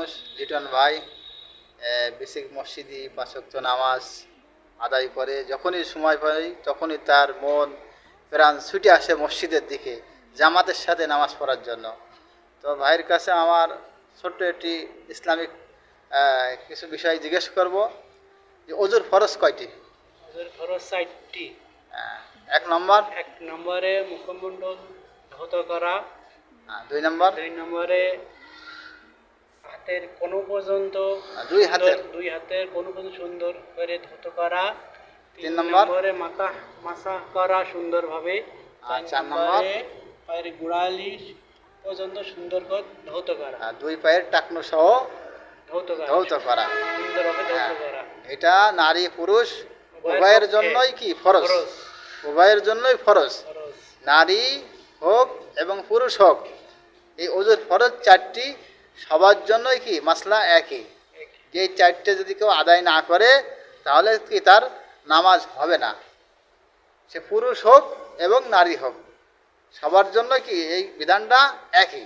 মানুষ লিটন ভাই বেসিক মসজিদি 5 ওয়াক্ত নামাজ আদায় করে, যখনই সময় পাই তখনই তার মন প্রাণ ছুটে আসে মসজিদের দিকে জামাতের সাথে নামাজ পড়ার জন্য। তো ভাইয়ের কাছে আমার ছোট্ট একটি ইসলামিক কিছু বিষয় জিজ্ঞেস করব যে অজুর ফরজ কয়টি? ওদের খরচ 4টি। 1 নম্বর, 1 নম্বরে মুখমণ্ডল ধৌত করা, 2 নম্বর, 2 নম্বরে হাতের কোণো পর্যন্ত, দুই হাতের কোণো পর্যন্ত সুন্দর করে ধৌত করা, 3 3 নম্বর, নম্বরে মাথা মাসাজ করা সুন্দরভাবে, 4 নম্বর, নম্বরে পায়ের গোড়ালি পর্যন্ত সুন্দর করে ধৌত করা, 2 পায়ের টাকনো সহ ধৌত করা। সুন্দরভাবে ধৌত হ্যাঁ, করা। এটা নারী পুরুষ উভয়ের উভয়ের পক্ষে জন্যই কি ফরজ, ফরজ। উভয়ের জন্যই ফরজ, খরচ। নারী হোক এবং পুরুষ হোক। এই অজুর ফরজ 4টি, সবার জন্যই কি মাসলা একই, যে 4টে যদি কেউ আদায় না করে তাহলে কি তার নামাজ হবে না, সে পুরুষ হোক এবং নারী হোক, সবার জন্য কি এই বিধানটা একই।